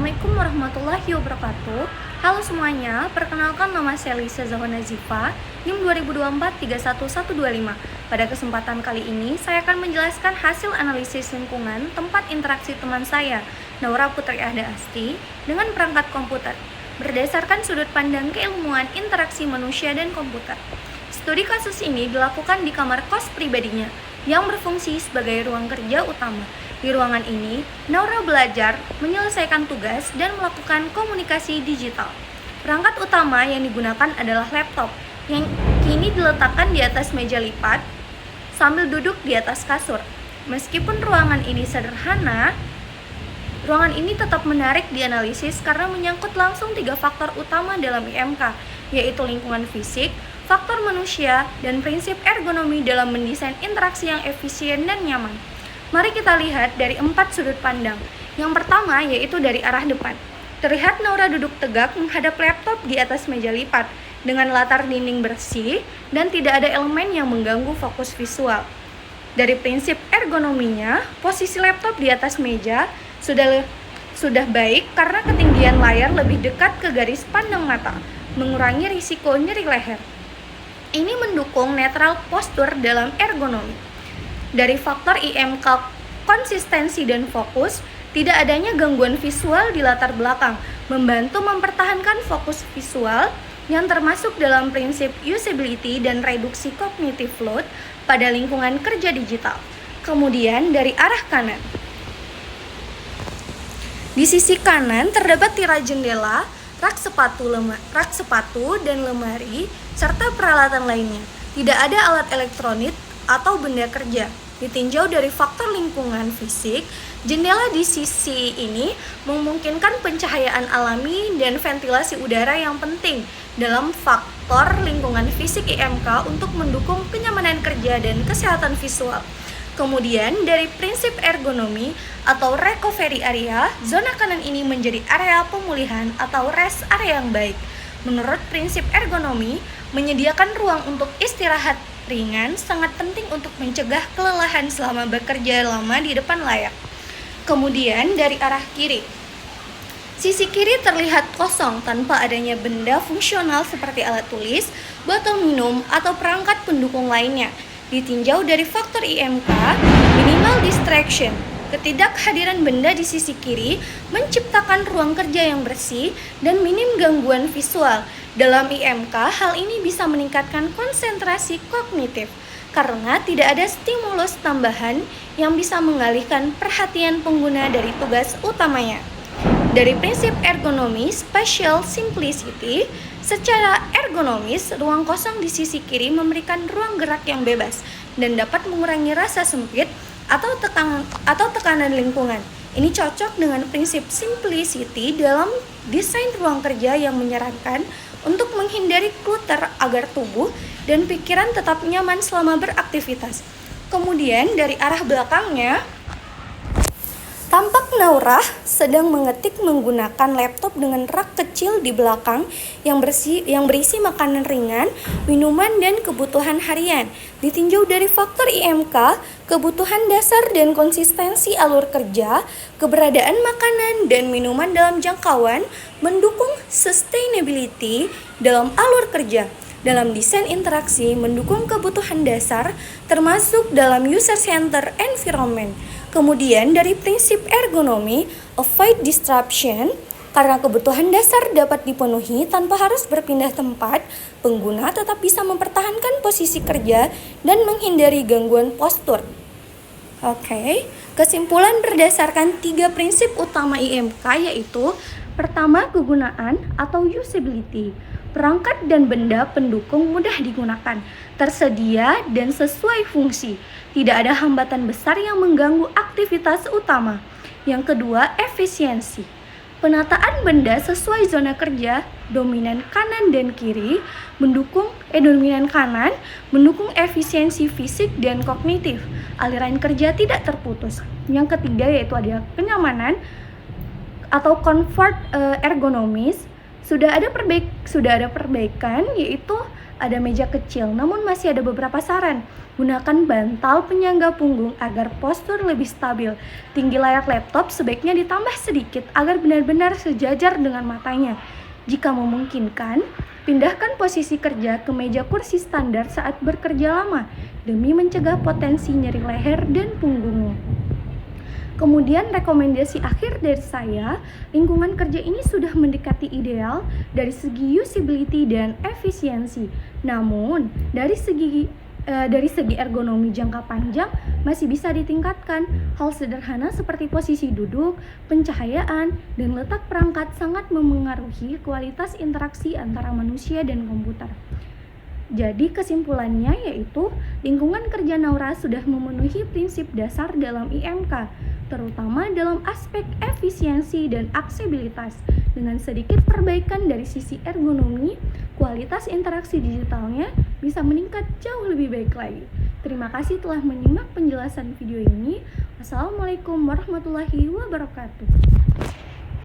Assalamualaikum warahmatullahi wabarakatuh. Halo semuanya, perkenalkan nama saya Lisa Zahwa Nazifa, NIM 2024-31125. Pada kesempatan kali ini, saya akan menjelaskan hasil analisis lingkungan tempat interaksi teman saya, Naura Putri Ahda Asti, dengan perangkat komputer, berdasarkan sudut pandang keilmuan interaksi manusia dan komputer. Studi kasus ini dilakukan di kamar kos pribadinya, yang berfungsi sebagai ruang kerja utama. Di ruangan ini, Naura belajar, menyelesaikan tugas, dan melakukan komunikasi digital. Perangkat utama yang digunakan adalah laptop, yang kini diletakkan di atas meja lipat sambil duduk di atas kasur. Meskipun ruangan ini sederhana, ruangan ini tetap menarik dianalisis karena menyangkut langsung 3 faktor utama dalam IMK, yaitu lingkungan fisik, faktor manusia, dan prinsip ergonomi dalam mendesain interaksi yang efisien dan nyaman. Mari kita lihat dari 4 sudut pandang. Yang pertama yaitu dari arah depan. Terlihat Naura duduk tegak menghadap laptop di atas meja lipat dengan latar dinding bersih dan tidak ada elemen yang mengganggu fokus visual. Dari prinsip ergonominya, posisi laptop di atas meja sudah baik karena ketinggian layar lebih dekat ke garis pandang mata, mengurangi risiko nyeri leher. Ini mendukung netral postur dalam ergonomi. Dari faktor IMK konsistensi dan fokus, tidak adanya gangguan visual di latar belakang, membantu mempertahankan fokus visual yang termasuk dalam prinsip usability dan reduksi cognitive load pada lingkungan kerja digital. Kemudian dari arah kanan. Di sisi kanan terdapat tirai jendela, rak sepatu dan lemari, serta peralatan lainnya. Tidak ada alat elektronik atau benda kerja. Ditinjau dari faktor lingkungan fisik, jendela di sisi ini memungkinkan pencahayaan alami dan ventilasi udara yang penting dalam faktor lingkungan fisik IMK untuk mendukung kenyamanan kerja dan kesehatan visual. Kemudian dari prinsip ergonomi atau recovery area, zona kanan ini menjadi area pemulihan atau rest area yang baik. Menurut prinsip ergonomi, menyediakan ruang untuk istirahat ringan sangat penting untuk mencegah kelelahan selama bekerja lama di depan layar. Kemudian dari arah kiri. Sisi kiri terlihat kosong tanpa adanya benda fungsional seperti alat tulis, botol minum, atau perangkat pendukung lainnya. Ditinjau dari faktor IMK, minimal distraction. Ketidakhadiran benda di sisi kiri menciptakan ruang kerja yang bersih dan minim gangguan visual. Dalam IMK, hal ini bisa meningkatkan konsentrasi kognitif karena tidak ada stimulus tambahan yang bisa mengalihkan perhatian pengguna dari tugas utamanya. Dari prinsip ergonomi spatial simplicity, secara ergonomis, ruang kosong di sisi kiri memberikan ruang gerak yang bebas dan dapat mengurangi rasa sempit atau tekanan lingkungan. Ini cocok dengan prinsip simplicity dalam desain ruang kerja yang menyarankan untuk menghindari clutter agar tubuh dan pikiran tetap nyaman selama beraktivitas. Kemudian dari arah belakangnya, tampak Naura sedang mengetik menggunakan laptop dengan rak kecil di belakang yang berisi makanan ringan, minuman, dan kebutuhan harian. Ditinjau dari faktor IMK, kebutuhan dasar dan konsistensi alur kerja, keberadaan makanan dan minuman dalam jangkauan mendukung sustainability dalam alur kerja. Dalam desain interaksi mendukung kebutuhan dasar termasuk dalam user-centered environment. Kemudian dari prinsip ergonomi, avoid disruption, karena kebutuhan dasar dapat dipenuhi tanpa harus berpindah tempat, pengguna tetap bisa mempertahankan posisi kerja dan menghindari gangguan postur. Oke, kesimpulan berdasarkan 3 prinsip utama IMK yaitu: pertama, kegunaan atau usability. Perangkat dan benda pendukung mudah digunakan, tersedia dan sesuai fungsi. Tidak ada hambatan besar yang mengganggu aktivitas utama. Yang kedua, efisiensi. Penataan benda sesuai zona kerja, dominan kanan dan kiri, dominan kanan mendukung efisiensi fisik dan kognitif. Aliran kerja tidak terputus. Yang ketiga yaitu ada kenyamanan atau comfort ergonomis. Sudah ada perbaikan, yaitu ada meja kecil, namun masih ada beberapa saran. Gunakan bantal penyangga punggung agar postur lebih stabil. Tinggi layar laptop sebaiknya ditambah sedikit agar benar-benar sejajar dengan matanya. Jika memungkinkan, pindahkan posisi kerja ke meja kursi standar saat bekerja lama demi mencegah potensi nyeri leher dan punggungmu. Kemudian rekomendasi akhir dari saya, lingkungan kerja ini sudah mendekati ideal dari segi usability dan efisiensi. Namun, dari segi ergonomi jangka panjang masih bisa ditingkatkan. Hal sederhana seperti posisi duduk, pencahayaan, dan letak perangkat sangat memengaruhi kualitas interaksi antara manusia dan komputer. Jadi kesimpulannya yaitu lingkungan kerja Naura sudah memenuhi prinsip dasar dalam IMK, terutama dalam aspek efisiensi dan aksesibilitas. Dengan sedikit perbaikan dari sisi ergonomi, kualitas interaksi digitalnya bisa meningkat jauh lebih baik lagi. Terima kasih telah menyimak penjelasan video ini. Wassalamualaikum warahmatullahi wabarakatuh.